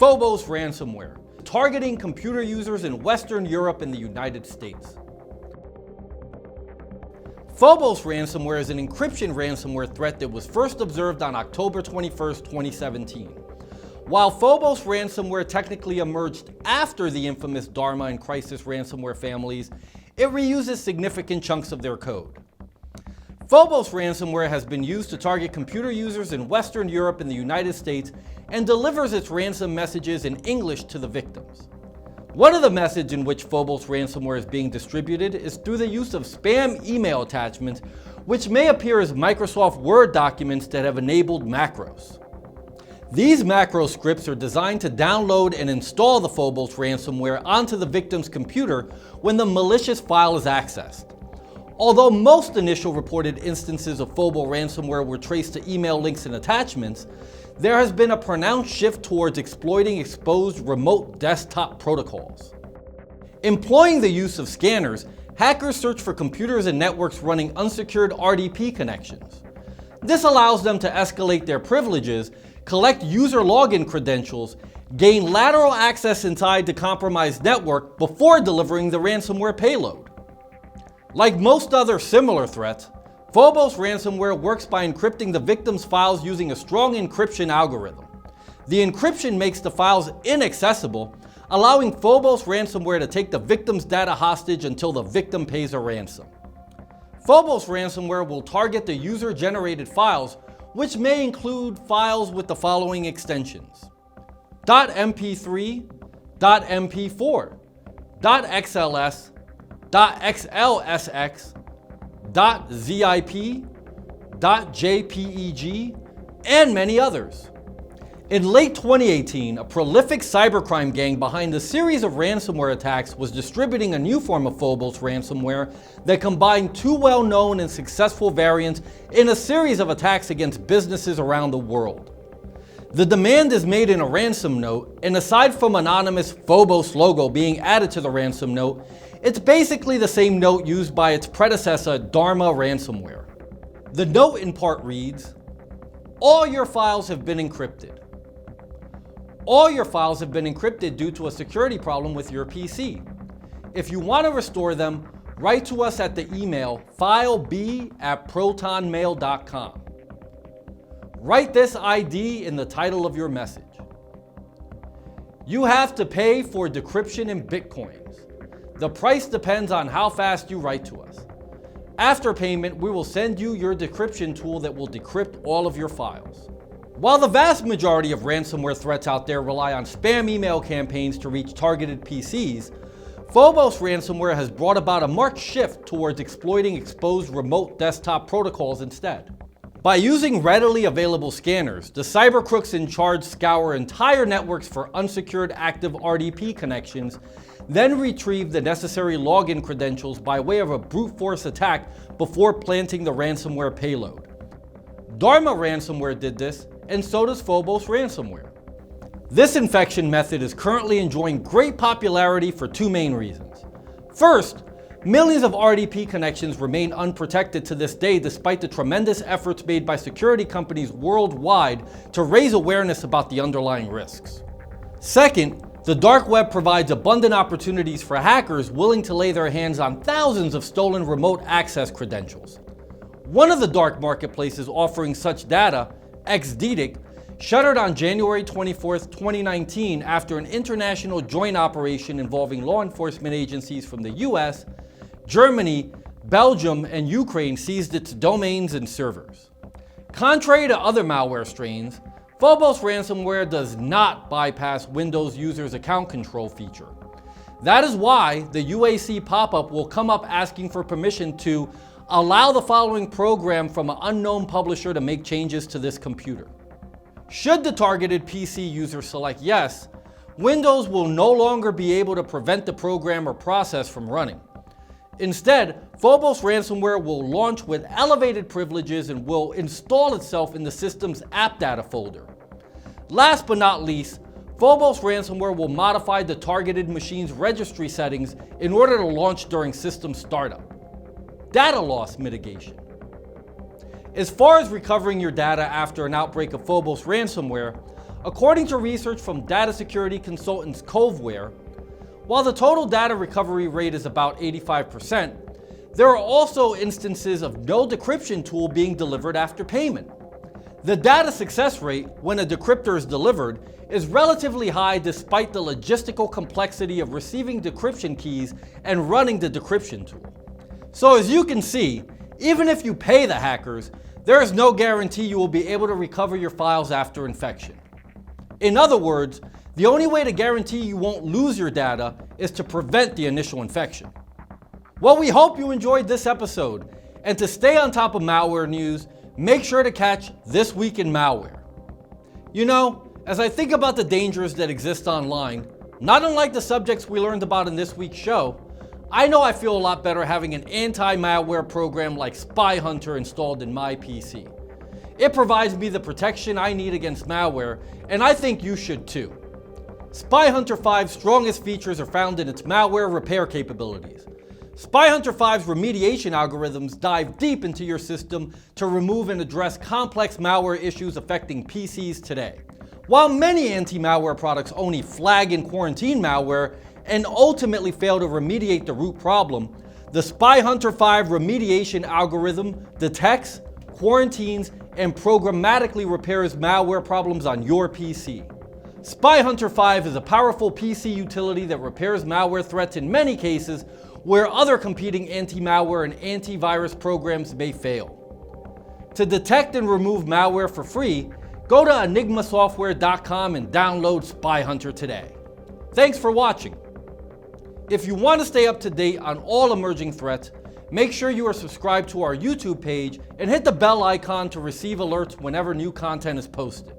Phobos Ransomware, targeting computer users in Western Europe and the United States. Phobos Ransomware is an encryption ransomware threat that was first observed on October 21, 2017. While Phobos Ransomware technically emerged after the infamous Dharma and Crysis ransomware families, it reuses significant chunks of their code. Phobos Ransomware has been used to target computer users in Western Europe and the United States and delivers its ransom messages in English to the victims. One of the methods in which Phobos Ransomware is being distributed is through the use of spam email attachments, which may appear as Microsoft Word documents that have enabled macros. These macro scripts are designed to download and install the Phobos ransomware onto the victim's computer when the malicious file is accessed. Although most initial reported instances of Phobos ransomware were traced to email links and attachments, there has been a pronounced shift towards exploiting exposed remote desktop protocols. Employing the use of scanners, hackers search for computers and networks running unsecured RDP connections. This allows them to escalate their privileges, collect user login credentials, gain lateral access inside the compromised network before delivering the ransomware payload. Like most other similar threats, Phobos ransomware works by encrypting the victim's files using a strong encryption algorithm. The encryption makes the files inaccessible, allowing Phobos ransomware to take the victim's data hostage until the victim pays a ransom. Phobos ransomware will target the user-generated files, which may include files with the following extensions: .mp3, .mp4, .xls, .xlsx, .zip, .jpeg, and many others. In late 2018, a prolific cybercrime gang behind a series of ransomware attacks was distributing a new form of Phobos ransomware that combined two well-known and successful variants in a series of attacks against businesses around the world. The demand is made in a ransom note, and aside from anonymous Phobos logo being added to the ransom note, it's basically the same note used by its predecessor, Dharma ransomware. The note in part reads, "All your files have been encrypted. All your files have been encrypted due to a security problem with your PC. If you want to restore them, write to us at the email fileb@protonmail.com. Write this ID in the title of your message. You have to pay for decryption in Bitcoins. The price depends on how fast you write to us. After payment, we will send you your decryption tool that will decrypt all of your files." While the vast majority of ransomware threats out there rely on spam email campaigns to reach targeted PCs, Phobos ransomware has brought about a marked shift towards exploiting exposed remote desktop protocols instead. By using readily available scanners, the cyber crooks in charge scour entire networks for unsecured active RDP connections, then retrieve the necessary login credentials by way of a brute force attack before planting the ransomware payload. Dharma ransomware did this, and so does Phobos ransomware. This infection method is currently enjoying great popularity for two main reasons. First, millions of RDP connections remain unprotected to this day despite the tremendous efforts made by security companies worldwide to raise awareness about the underlying risks. Second, the dark web provides abundant opportunities for hackers willing to lay their hands on thousands of stolen remote access credentials. One of the dark marketplaces offering such data, XDDIC, shuttered on January 24, 2019 after an international joint operation involving law enforcement agencies from the US, Germany, Belgium, and Ukraine seized its domains and servers. Contrary to other malware strains, Phobos ransomware does not bypass Windows users' account control feature. That is why the UAC pop-up will come up asking for permission to allow the following program from an unknown publisher to make changes to this computer. Should the targeted PC user select yes, Windows will no longer be able to prevent the program or process from running. Instead, Phobos ransomware will launch with elevated privileges and will install itself in the system's app data folder. Last but not least, Phobos ransomware will modify the targeted machine's registry settings in order to launch during system startup. Data loss mitigation. As far as recovering your data after an outbreak of Phobos ransomware, According to research from data security consultants Coveware, while the total data recovery rate is about 85%, there are also instances of no decryption tool being delivered after payment. The data success rate, when a decryptor is delivered, is relatively high despite the logistical complexity of receiving decryption keys and running the decryption tool. So as you can see, even if you pay the hackers, there is no guarantee you will be able to recover your files after infection. In other words, the only way to guarantee you won't lose your data is to prevent the initial infection. Well, we hope you enjoyed this episode, and to stay on top of malware news, make sure to catch This Week in Malware. You know, as I think about the dangers that exist online, not unlike the subjects we learned about in this week's show, I know I feel a lot better having an anti-malware program like Spy Hunter installed in my PC. It provides me the protection I need against malware, and I think you should too. Spy Hunter 5's strongest features are found in its malware repair capabilities. Spy Hunter 5's remediation algorithms dive deep into your system to remove and address complex malware issues affecting PCs today. While many anti-malware products only flag and quarantine malware and ultimately fail to remediate the root problem, the Spy Hunter 5 remediation algorithm detects, quarantines, and programmatically repairs malware problems on your PC. Spy Hunter 5 is a powerful PC utility that repairs malware threats in many cases where other competing anti-malware and antivirus programs may fail. To detect and remove malware for free, go to enigmasoftware.com and download Spy Hunter today. Thanks for watching. If you want to stay up to date on all emerging threats, make sure you are subscribed to our YouTube page and hit the bell icon to receive alerts whenever new content is posted.